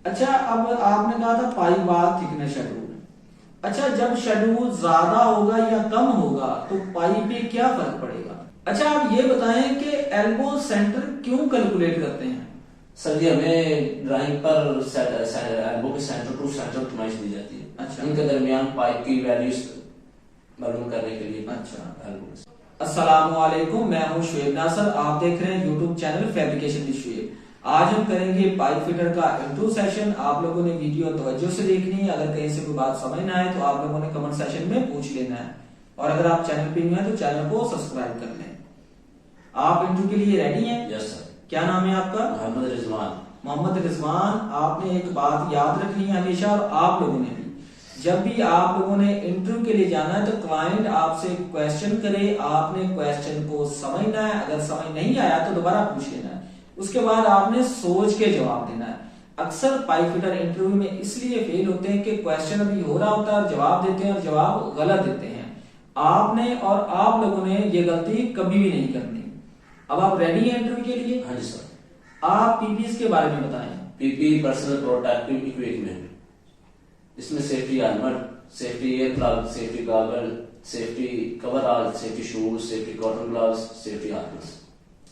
अच्छा, अब आपने कहा था पाई बार थिकनेस शेड्यूल। अच्छा, जब शेड्यूल ज्यादा होगा या कम होगा तो पाई पे क्या फर्क पड़ेगा? अच्छा, आप ये बताएं कि एल्बो सेंटर क्यों कैलकुलेट करते हैं? सर जी, हमें ड्राइंग पर एल्बो के सेंटर टू सेंटर कमाइश दी जाती है। अच्छा, इनके दरमियान पाइप की वैल्यूज मालूम करने के लिए। अच्छा। एल्बो। अस्सलामुअलैकुम, मैं हूं शुएब नासर। आप देख रहे हैं YouTube channel fabrication with Shoaib. आज हम करेंगे पाइप फिटर का इंट्रो सेशन। आप लोगों ने वीडियो तवज्जो से देखनी है। अगर कहीं से कोई बात समझ ना आए तो आप लोगों ने कमेंट सेशन में पूछ लेना है। और अगर आप चैनल पे न्यू है तो चैनल को सब्सक्राइब कर लें। आप इंट्रो के लिए रेडी हैं? Yes sir. क्या नाम है आपका? मोहम्मद रिजवान। मोहम्मद रिजवान। आपने एक बात याद रखनी है हमेशा, और आप लोगों ने भी, जब भी आप लोगों ने इंटरव्यू के लिए जाना है तो क्लाइंट आपसे क्वेश्चन करे, आपने क्वेश्चन को समझना है। अगर समझ नहीं आया तो दोबारा पूछ लेना है। उसके बाद आपने सोच के जवाब देना है। अक्सर पाइप फिटर इंटरव्यू में इसलिए फेल होते हैं कि क्वेश्चन अभी हो रहा होता है और जवाब देते हैं और जवाब गलत देते हैं। आपने और आप लोगों ने ये गलती कभी भी नहीं करनी। अब आप रेडी हैं इंटरव्यू के लिए? हाँ जी सर। आप पीपीएस के बारे में बताएं। PP personal protective equipment. इसमें safety helmet, safety air plug, safety goggle, safety coverall, safety shoes, safety cotton gloves, safety harness.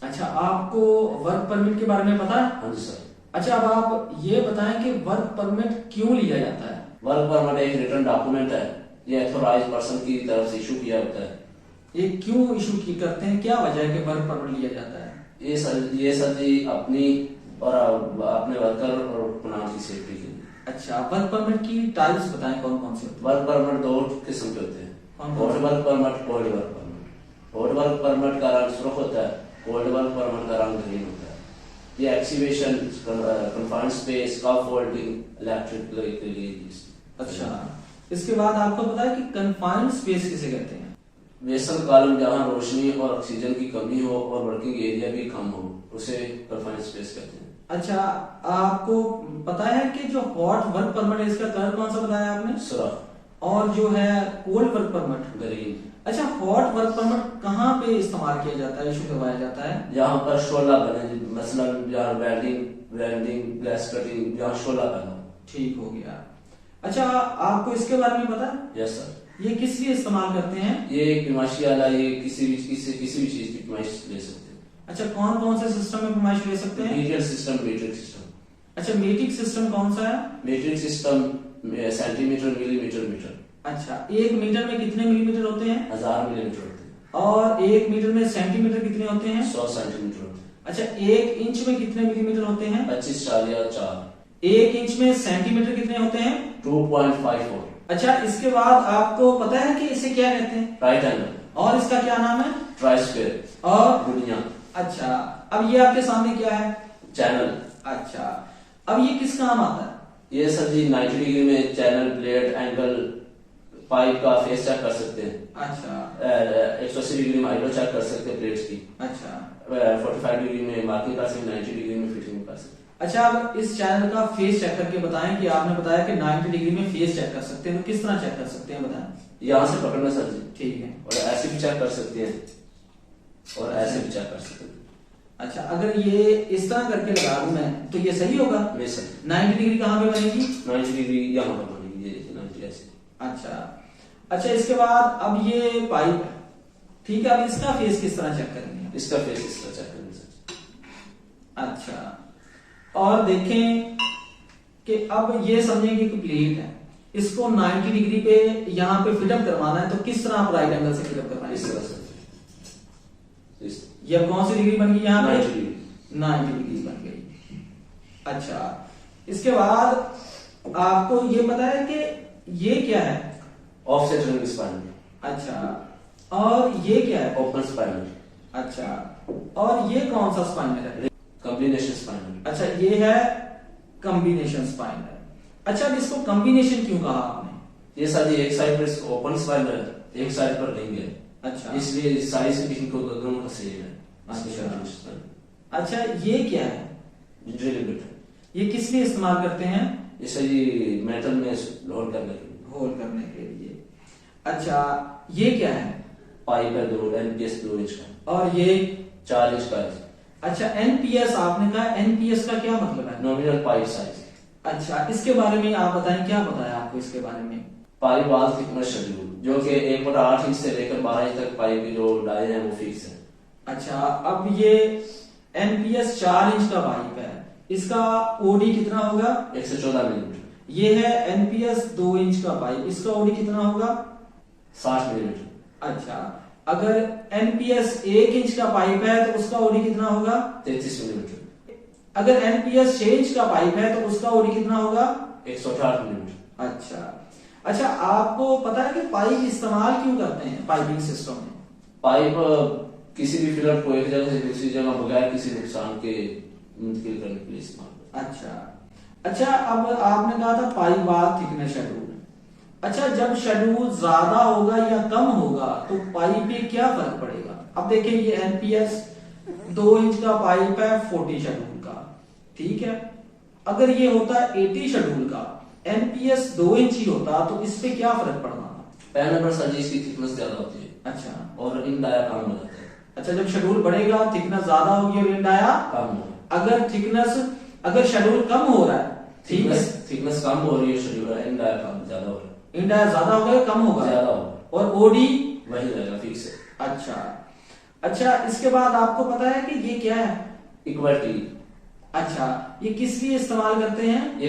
अच्छा, आपको वर्क परमिट के बारे में पता है? हाँ जी सर। अच्छा, अब आप ये बताएं कि वर्क परमिट क्यों लिया जाता है? वर्क परमिट एक रिटर्न डॉक्यूमेंट है। ये ऑथोराइज्ड पर्सन की तरफ से इशू किया होता है। ये क्यों इशू की करते हैं, क्या वजह है कि वर्क परमिट लिया जाता है? ये सर जी अपनी और अपने वर्कर और प्लांट की सेफ्टी के लिए। अच्छा, वर्क परमिट की टाइप्स बताएं, कौन कौन से होते हैं? वर्क परमिट दो किस्म के होते हैं, hot work permit, cold work permit. Hot work permit का रंग सुर्ख होता है, कोल्ड वर्क परमिट का रंग ग्रीन होता है। ये excavation, confined space, scaffolding, electric के लिए। अच्छा, इसके बाद आपको पता है कि कन्फाइंड स्पेस किसे कहते हैं? वेसल कॉलम जहाँ रोशनी और ऑक्सीजन की कमी हो और वर्किंग एरिया भी कम हो, उसे कन्फाइंड स्पेस कहते हैं। अच्छा, आपको पता है कि जो हॉट वर्क परमिट है इसका कलर कौन सा बताया आपने? सुर्ख। और जो है कोल्ड वर्क परमिट? ग्रीन। अच्छा, हॉट वर्क परमिट कहाँ पे इस्तेमाल किया जाता है, इशू करवाया जाता है? जहाँ पर शोला बने, मसलन जहाँ वेल्डिंग, ग्लास कटिंग, जहाँ शोला बना। ठीक हो गया। अच्छा, आपको इसके बारे में पता है? Yes sir. ये किस लिए इस्तेमाल करते हैं? ये किमाशी वाला, ये किसी भी चीज की किमाश ले सकते हैं। अच्छा, कौन कौन से सिस्टम में फरमाइश ले सकते हैं? Metre system, metric system. अच्छा, मीट्रिक सिस्टम कौन सा है? Metric system centimetre, millimetre, metre. अच्छा, एक मीटर में कितने मिलीमीटर होते हैं? 1000 मिलीमीटर होते हैं। और एक मीटर में सेंटीमीटर कितने होते हैं? 100 सेंटीमीटर होते हैं। अच्छा, एक इंच में कितने मिलीमीटर होते हैं? 25, 4 या 4। एक इंच में सेंटीमीटर कितने होते हैं? 2.54। अच्छा, इसके बाद आपको पता है कि इसे क्या कहते हैं? Right angle. और इसका क्या नाम है? Try square. और दुनिया। अच्छा, अब ये आपके सामने क्या है? चैनल। अच्छा, अब ये किस काम आता है? ये सर जी 90 डिग्री में चैनल, प्लेट, एंगल, पाइप का फेस चेक कर सकते हैं। अच्छा, 180 डिग्री में हाइड्रो चेक कर सकते हैं प्लेट्स की। अच्छा, 45 डिग्री में मार्किंग कर सकते हैं, 90 डिग्री में फिटिंग कर सकते हैं। अच्छा, अब इस चैनल का फेस चेक करके बताएं कि आपने बताया कि 90 डिग्री में फेस चेक कर सकते हैं, तो किस तरह चेक कर सकते हैं बताएं? यहाँ से पकड़ना सर जी। ठीक है। और ऐसे भी चेक कर सकते हैं और ऐसे भी चेक कर सकते हैं। अच्छा, अगर ये इस तरह करके लगा दूं मैं तो ये सही होगा? नहीं सर। 90 डिग्री कहाँ पे बनेगी? 90 डिग्री यहाँ पर बनेगी, ये देखिए 90 ऐसे। अच्छा, इसके बाद अब ये पाइप है, ठीक है। अब इसका फेस किस तरह चेक करेंगे? इसका फेस इस तरह चेक करेंगे सर। अच्छा, और देखें कि अब ये समझें कि प्लेट है, इसको 90 डिग्री पे यहाँ पे फिटअप करवाना है, तो किस तरह आप राइट एंगल से फिटअप करवाएंगे? इस तरह से। ये अब कौन सी डिग्री बन गई यहाँ पे? 90 डिग्री। 90 डिग्री बन गई। अच्छा, इसके बाद आपको ये पता है कि ये क्या है? Offset ring spinal. अच्छा, और ये क्या है? Open spinal. अच्छा, और ये कौन सा स्पाइनल है? Combination spinal. अच्छा, ये है कॉम्बिनेशन स्पाइनल। अच्छा, अब इसको कॉम्बिनेशन क्यों कहा आपने? ये सर एक साइड पर ओपन स्पाइनल, एक साइड पर रिंग है। अच्छा, इसलिए साइज भी इनको दोनों का सेम है। अच्छा, ये क्या है? Drill bit. ये किस लिए इस्तेमाल करते हैं? ये सर ये मेटल में होल करने के लिए। होल करने के लिए। अच्छा, ये क्या है? पाइप है 2 एनपीएस 2 इंच का। और ये? 4 इंच का है। अच्छा, एनपीएस आपने कहा, एनपीएस का क्या मतलब है? Nominal pipe size. अच्छा, इसके बारे में आप बताएं, क्या बताया आपको इसके बारे में? पाइप वाल थिकनेस शेड्यूल, जो कि 1/8 इंच से लेकर 12 इंच तक पाइप की जो डाई है वो फिक्स है। अच्छा, अब ये एनपीएस 4 इंच का पाइप है, इसका ओडी कितना होगा? 114 मिलीमीटर। ये है एनपीएस 2 इंच का पाइप, इसका ओडी कितना होगा? 60 मिलीमीटर। अच्छा, अगर एनपीएस 1 इंच का पाइप है तो उसका ओडी कितना होगा? 33 मिलीमीटर। अगर एनपीएस 6 इंच का पाइप है तो उसका ओडी कितना होगा? 168 मिलीमीटर। अच्छा, आपको पता है कि पाइप इस्तेमाल क्यों करते हैं पाइपिंग सिस्टम में? पाइप किसी भी फिलर को एक जगह से दूसरी जगह बगैर किसी नुकसान के मुंतकिल करने के लिए इस्तेमाल। अच्छा, अब आपने कहा था पाइप वाल थिकनेस शेड्यूल। अच्छा, जब शेड्यूल ज्यादा होगा या कम होगा तो पाइप में क्या फर्क पड़ेगा? अब देखिए, ये एनपीएस 2 इंच का पाइप है 40 शेड्यूल का, ठीक है। अगर ये होता 80 शेड्यूल का, एनपीएस 2 इंच ही होता तो इस पे क्या फर्क पड़ना था? पहले नंबर सर जी, इसकी थिकनेस ज्यादा होती है। अच्छा, और इन डाया कम हो जाता है। अच्छा, जब शेड्यूल बढ़ेगा थिकनेस ज्यादा होगी और इन डाया कम हो। अगर शेड्यूल कम हो रहा है, ठीक है, थिकनेस कम हो रही है, शेड्यूल इन डाया कम ज्यादा हो रहा है। इन डाया ज्यादा होगा या कम होगा? ज्यादा होगा। और ओडी वही रहेगा फिक्स है। अच्छा, इसके बाद आपको पता है कि ये क्या है? इक्वलिटी। अच्छा, ये किस लिए इस्तेमाल करते हैं? ये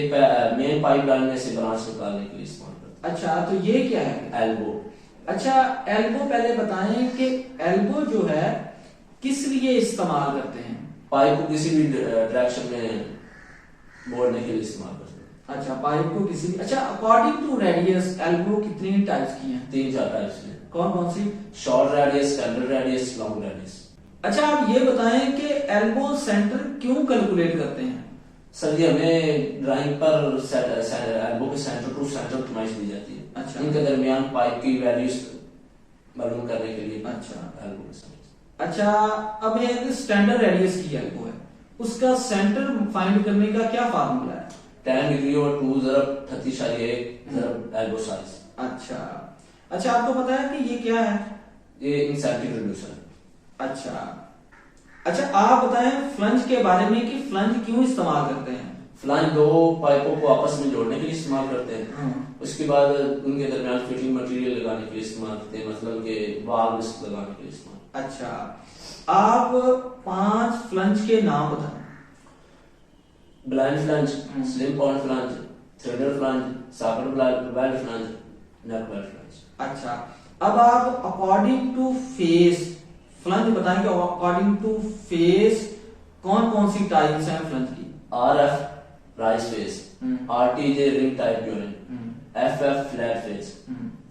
मेन पाइप लाइन में से ब्रांच निकालने के लिए इस्तेमाल करते हैं। अच्छा, तो ये क्या है? एल्बो। अच्छा, एल्बो पहले बताएं कि एल्बो जो है किस लिए इस्तेमाल करते हैं? पाइप को किसी भी डायरेक्शन में मोड़ने के लिए इस्तेमाल करते हैं। अच्छा, पाइप को किसी, अच्छा, अकॉर्डिंग टू रेडियस एल्बो कितनी टाइप्स की हैं? 3-4 टाइप्स में। कौन कौन सी? Short radius, standard radius, long radius. अच्छा, आप ये बताएं कि एल्बो सेंटर क्यों कैलकुलेट करते हैं? सर जी, हमें ड्राइंग पर एल्बो के सेंटर टू सेंटर कमाइश दी जाती है। अच्छा, इनके दरमियान पाइप की वैल्यूज मालूम करने के लिए। अच्छा, एल्बो के सेंटर। अच्छा, अब एक स्टैंडर्ड रेडियस की एल्बो है, उसका सेंटर फाइंड करने का क्या फार्मूला है? 10 डिग्री और 2 ज़रब 38.1 ज़रब एल्बो साइज। अच्छा, आपको पता है कि ये क्या है? ये इंसेंटिव रिड्यूसर। अच्छा, आप बताएं फ्लंज के बारे में कि फ्लंज क्यों इस्तेमाल करते हैं? फ्लंज दो पाइपों को आपस में जोड़ने के लिए इस्तेमाल करते हैं। उसके बाद उनके दरमियान फिटिंग मटेरियल लगाने के लिए इस्तेमाल करते हैं, मतलब के वाल्व्स लगाने के लिए इस्तेमाल। अच्छा, आप 5 फ्लंज के नाम बताएं। Blind flange, slim point flange, threader flange, socket weld flange, neck weld flange. अच्छा, अब आप अकॉर्डिंग टू फेस फ्लंज बताएंगे। अकॉर्डिंग टू फेस कौन कौन सी टाइप्स हैं फ्लंज की? RF raise face, RTJ ring type unit, FF flat face,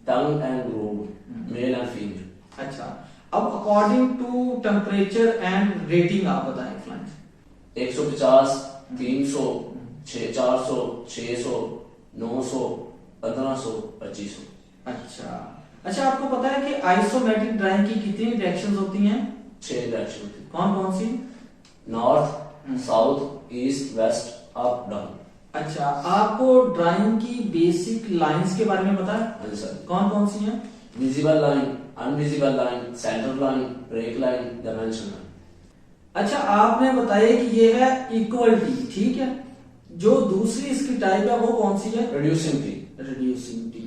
tongue and groove, male and female. अच्छा, अब according to temperature and rating आप बताएं फ्लंज। 150, 300, 400, 600, 900, 1500, 2500। अच्छा, आपको पता है कि आइसोमेट्रिक ड्राइंग की कितनी डायरेक्शंस होती हैं? 6 डायरेक्शन होती है। कौन कौन सी? North, south, east, west, up, down. अच्छा, आपको ड्राइंग की बेसिक लाइंस के बारे में पता है? हाँ सर। कौन कौन सी हैं? Visible line, unvisible line, centre line, break line, dimension line. अच्छा, आपने बताया कि ये है इक्वलिटी, ठीक है। जो दूसरी इसकी टाइप है वो कौन सी है? Reducing T. Reducing T.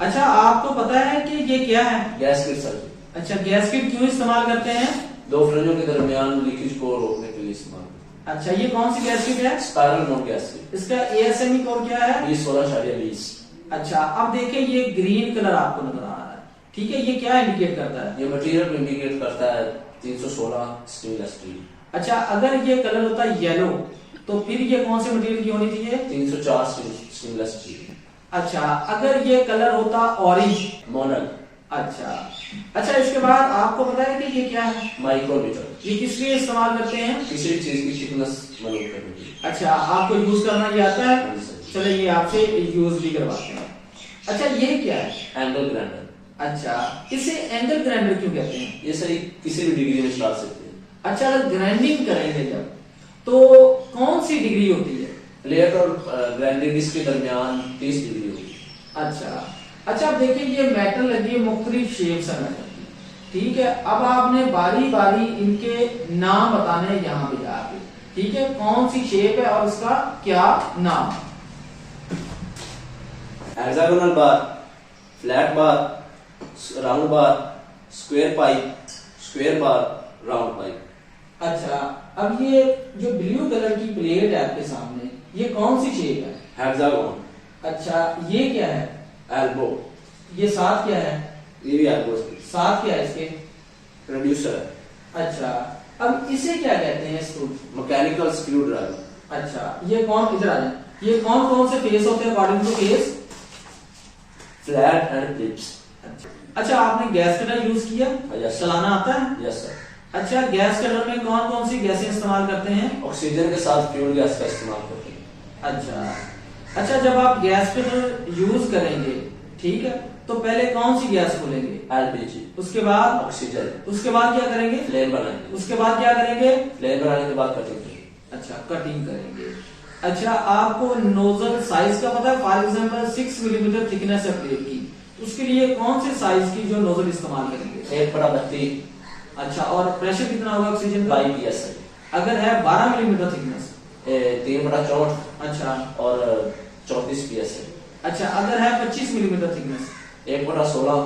अच्छा, आपको पता है कि ये क्या है? Gasket sir. अच्छा, गैसकेट क्यों इस्तेमाल करते हैं? दो फ्लंजों के दरमियान लीकेज को रोकने के लिए इस्तेमाल। अच्छा, ये कौन सी गैसकेट है? Spiral mode gasket. इसका ASME कोड क्या है? 20/16/20। अच्छा, अब देखिए ये ग्रीन कलर आपको नजर आ रहा है, ठीक है। ये क्या इंडिकेट करता है? ये मटेरियल इंडिकेट करता है 316 स्टेनलेस स्टील। अच्छा, अगर ये कलर होता है येलो तो फिर ये कौन से मटेरियल की होनी चाहिए? 304 स्टेनलेस स्टील। अच्छा, अगर ये कलर होता ऑरेंज? मोनल। अच्छा, इसके बाद आपको पता है कि ये क्या है? माइक्रोमीटर। ये किस लिए इस्तेमाल करते हैं? किसी भी चीज की थिकनेस मालूम करने के लिए। अच्छा, आपको यूज करना ये आता है? हाँ जी सर। चलिए ये आपसे यूज भी करवाते हैं। अच्छा, ये क्या है? Angle grinder. अच्छा, इसे एंगल ग्राइंडर क्यों कहते हैं? ये सही किसी भी डिग्री में चला सकते हैं। अच्छा, अगर ग्राइंडिंग करेंगे जब तो कौन सी डिग्री होती है? प्लेट और ग्राइंडिंग डिस्क के दरमियान 30 डिग्री होगी। अच्छा, अब देखिए ये मेटल लगी है मुख्तलिफ शेप्स है मेटल की, ठीक है। अब आपने बारी बारी इनके नाम बताने यहाँ पे जाके, ठीक है, कौन सी शेप है और उसका क्या नाम। Hexagonal bar, flat bar, round bar, square pipe, square bar, round pipe. अच्छा, अब ये जो ब्लू कलर की प्लेट है आपके सामने, ये कौन सी शेप है? हेक्सागोन। अच्छा, ये क्या है? एल्बो। ये साथ क्या है? ये भी एल्बो। साथ क्या है इसके? प्रोड्यूसर। अच्छा, अब इसे क्या कहते हैं इसको? Mechanical screw driver. अच्छा, ये कौन, इधर आ जाए, ये कौन कौन से फेस होते हैं according to face? Flat and flips. अच्छा, आपने गैस कटर यूज किया? Yes, sir. चलाना आता है? Yes sir. अच्छा, गैस कटर में कौन कौन सी गैसें इस्तेमाल करते हैं? ऑक्सीजन के साथ फ्यूल गैस का इस्तेमाल करते हैं। अच्छा, जब आप गैस कटर यूज करेंगे, ठीक है, तो पहले कौन सी गैस खोलेंगे? एलपीजी। उसके बाद? ऑक्सीजन। उसके बाद क्या करेंगे? फ्लेम बनाएंगे। उसके बाद क्या करेंगे? फ्लेम बनाने के बाद कटिंग करेंगे। अच्छा, कटिंग करेंगे। अच्छा, आपको नोजल साइज का पता है? फॉर एग्जांपल 6 मिलीमीटर थिकनेस है प्लेट की, उसके लिए कौन से साइज की जो नोजल इस्तेमाल करेंगे? 1/32। अच्छा, और प्रेशर कितना होगा ऑक्सीजन का? 22 psi। अगर है 12 मिलीमीटर थिकनेस? 3/64। अच्छा, और 34 psi। अच्छा, अगर है 25 मिलीमीटर थिकनेस? 1/16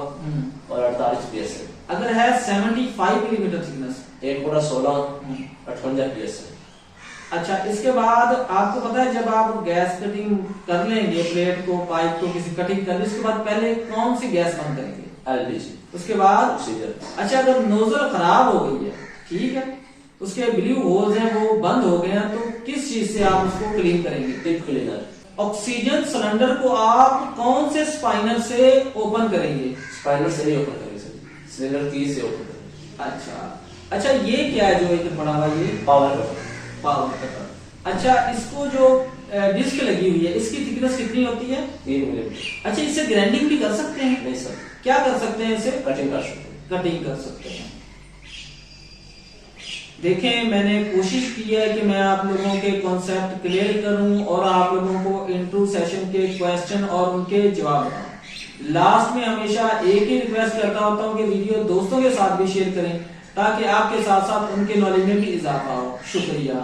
और 48 psi। अगर है 75 मिलीमीटर थिकनेस? 1/16 58 psi। अच्छा, इसके बाद आपको पता है जब आप गैस कटिंग कर लेंगे, प्लेट को, पाइप को किसी कटिंग कर ले, उसके बाद पहले कौन सी गैस बंद करेंगे? एलपीजी। उसके बाद? ऑक्सीजन। अच्छा, अगर नोजल खराब हो गई है, ठीक है, उसके ब्लू होल्स हैं वो बंद हो गए हैं, तो किस चीज से आप उसको क्लीन करेंगे? Tip cleaner. ऑक्सीजन सिलेंडर को आप कौन से स्पाइनर से ओपन करेंगे? स्पाइनर से नहीं ओपन करेंगे सर, सिलेंडर की से ओपन करेंगे। अच्छा, ये क्या है जो इधर बना हुआ? ये पावर कटर। Power cutter. अच्छा, इसको जो डिस्क लगी हुई है, इसकी थिकनेस कितनी होती है? 3 मिलीमीटर। अच्छा, इससे ग्राइंडिंग भी कर सकते हैं? नहीं सर। क्या कर सकते हैं इससे? कटिंग कर सकते हैं। कटिंग कर सकते हैं। देखें, मैंने कोशिश की है कि मैं आप लोगों के कॉन्सेप्ट क्लियर करूं और आप लोगों को इंट्रो सेशन के क्वेश्चन और उनके जवाब दूं। लास्ट में हमेशा एक ही रिक्वेस्ट करता होता हूं कि वीडियो दोस्तों के साथ भी शेयर करें, ताकि आपके साथ साथ उनके नॉलेज में भी इजाफा हो। शुक्रिया।